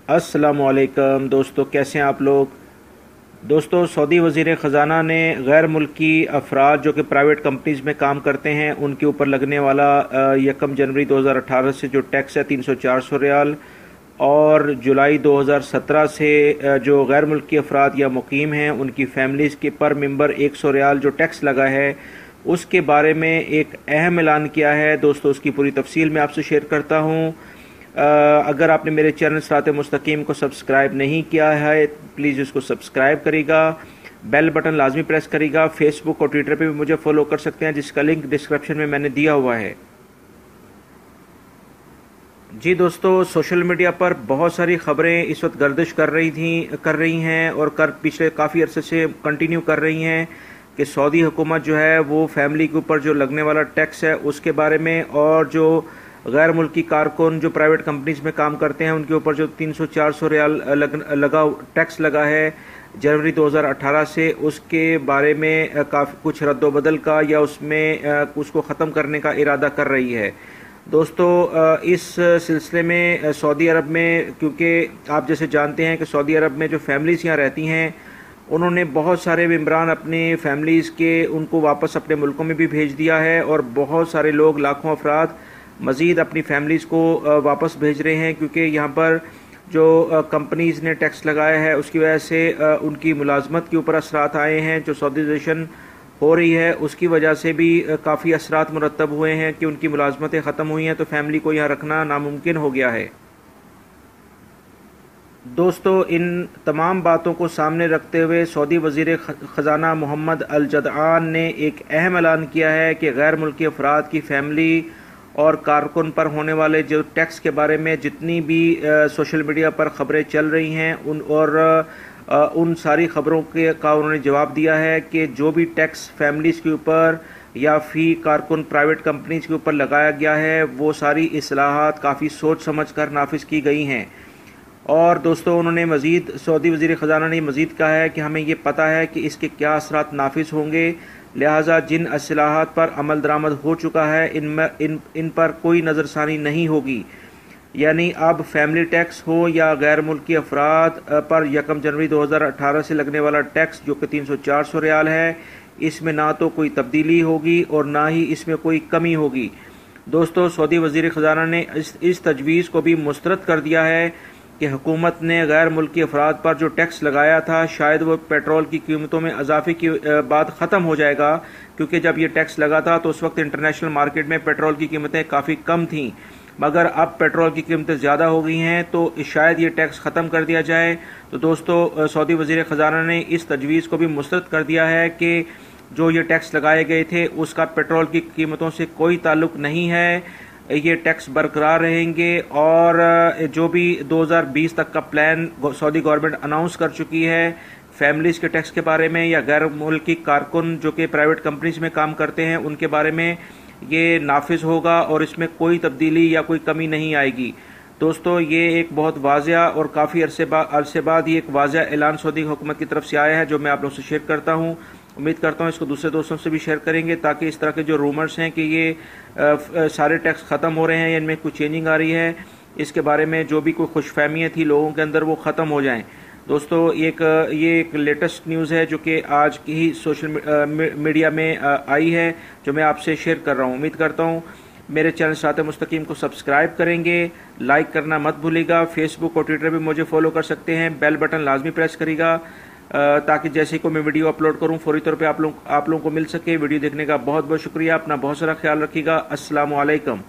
अस्सलामुअलैकुम दोस्तों, कैसे हैं आप लोग। दोस्तों, सऊदी वज़ीर ख़ज़ाना ने गैर मुल्की अफराद जो कि प्राइवेट कंपनीज़ में काम करते हैं उनके ऊपर लगने वाला 1 जनवरी 2018 से जो टैक्स है 300-400 रियाल, और जुलाई 2017 से जो गैर मुल्की अफराद या मुकीम हैं उनकी फैमिलीज़ के पर मेंबर 100 रियाल जो टैक्स लगा है उसके बारे में एक अहम ऐलान किया है। दोस्तों, उसकी पूरी तफसील मैं आपसे शेयर करता हूँ। अगर आपने मेरे चैनल सिरात मुस्तकीम को सब्सक्राइब नहीं किया है प्लीज़ इसको सब्सक्राइब करिएगा, बेल बटन लाजमी प्रेस करिएगा। फेसबुक और ट्विटर पे भी मुझे फॉलो कर सकते हैं जिसका लिंक डिस्क्रिप्शन में मैंने दिया हुआ है। जी दोस्तों, सोशल मीडिया पर बहुत सारी खबरें इस वक्त गर्दिश कर रही हैं और पिछले काफ़ी अरसे से कंटिन्यू कर रही हैं कि सऊदी हुकूमत जो है वो फैमिली के ऊपर जो लगने वाला टैक्स है उसके बारे में, और जो गैर मुल्की कारकुन जो प्राइवेट कंपनीज में काम करते हैं उनके ऊपर जो 300-400 रियाल टैक्स लगा है जनवरी 2018 से, उसके बारे में काफ़ी कुछ रद्दोबदल का या उसमें उसको ख़त्म करने का इरादा कर रही है। दोस्तों, इस सिलसिले में सऊदी अरब में, क्योंकि आप जैसे जानते हैं कि सऊदी अरब में जो फैमिलीज़ यहाँ रहती हैं उन्होंने बहुत सारे मेम्बरान अपने फैमिलीज़ के उनको वापस अपने मुल्कों में भी भेज दिया है, और बहुत सारे लोग, लाखों अफराद मज़ीद अपनी फैमिलीज़ को वापस भेज रहे हैं, क्योंकि यहाँ पर जो कंपनीज़ ने टैक्स लगाया है उसकी वजह से उनकी मुलाजमत के ऊपर असरात आए हैं। जो सऊदीज़ेशन हो रही है उसकी वजह से भी काफ़ी असरात मुरतब हुए हैं कि उनकी मुलाजमतें ख़त्म हुई हैं, तो फैमिली को यहाँ रखना नामुमकिन हो गया है। दोस्तों, इन तमाम बातों को सामने रखते हुए सऊदी वज़ीर ख़ज़ाना मोहम्मद अल जदआन ने एक अहम ऐलान किया है कि गैर मुल्की अफराद की फैमिली और कारकुन पर होने वाले जो टैक्स के बारे में जितनी भी सोशल मीडिया पर ख़बरें चल रही हैं उन सारी ख़बरों का उन्होंने जवाब दिया है कि जो भी टैक्स फैमिलीज़ के ऊपर या फ़ी कारकुन प्राइवेट कंपनीज के ऊपर लगाया गया है वो सारी इस्लाहात काफ़ी सोच समझ कर नाफिज की गई हैं। और दोस्तों, उन्होंने मज़ीद, सऊदी वज़ीर ख़ज़ाना ने मज़ीद कहा है कि हमें ये पता है कि इसके क्या असरात नाफिज होंगे, लिहाजा जिन इस्लाहात पर अमल दरामद हो चुका है इन पर कोई नज़रसानी नहीं होगी। यानी अब फैमिली टैक्स हो या गैर मुल्की अफराद पर 1 जनवरी 2018 से लगने वाला टैक्स जो कि 300-400 रियाल है, इसमें ना तो कोई तब्दीली होगी और ना ही इसमें कोई कमी होगी। दोस्तों, सऊदी वज़ीर ख़ज़ाना ने इस तजवीज़ को भी मुस्तरद कर दिया है कि हुकूमत ने गैर मुल्की अफराद पर जो टैक्स लगाया था शायद वो पेट्रोल की कीमतों में इजाफे के बाद ख़त्म हो जाएगा, क्योंकि जब ये टैक्स लगा था तो उस वक्त इंटरनेशनल मार्केट में पेट्रोल की कीमतें काफ़ी कम थीं, मगर अब पेट्रोल की कीमतें ज़्यादा हो गई हैं तो शायद ये टैक्स ख़त्म कर दिया जाए। तो दोस्तों, सऊदी वज़ीर ख़ज़ाना ने इस तजवीज़ को भी मुस्तरद कर दिया है कि जो ये टैक्स लगाए गए थे उसका पेट्रोल की कीमतों से कोई ताल्लुक नहीं है, ये टैक्स बरकरार रहेंगे। और जो भी 2020 तक का प्लान सऊदी गवर्नमेंट अनाउंस कर चुकी है फैमिलीज़ के टैक्स के बारे में या गैर मुल्की कारकुन जो कि प्राइवेट कंपनीज में काम करते हैं उनके बारे में, ये नाफिज होगा और इसमें कोई तब्दीली या कोई कमी नहीं आएगी। दोस्तों, ये एक बहुत वाज़िया और काफ़ी अरसे बाद ये एक वाज़िया ऐलान सऊदी हुकूमत की तरफ से आया है जो मैं आप लोगों से शेयर करता हूँ। उम्मीद करता हूँ इसको दूसरे दोस्तों से भी शेयर करेंगे ताकि इस तरह के जो रूमर्स हैं कि ये सारे टैक्स ख़त्म हो रहे हैं या इनमें कुछ चेंजिंग आ रही है, इसके बारे में जो भी कोई खुशफहमियाँ थी लोगों के अंदर वो ख़त्म हो जाएं। दोस्तों, ये एक लेटेस्ट न्यूज़ है जो कि आज की ही सोशल मीडिया में आई है जो मैं आपसे शेयर कर रहा हूँ। उम्मीद करता हूँ मेरे चैनल सिरात मुस्तकीम को सब्सक्राइब करेंगे, लाइक करना मत भूलिएगा। फेसबुक और ट्विटर भी मुझे फॉलो कर सकते हैं, बेल बटन लाजमी प्रेस करिएगा ताकि जैसे ही को मैं वीडियो अपलोड करूं फौरी तौर पे आप लोगों को मिल सके। वीडियो देखने का बहुत बहुत शुक्रिया। अपना बहुत सारा ख्याल रखिएगा। अस्सलामु अलैकुम।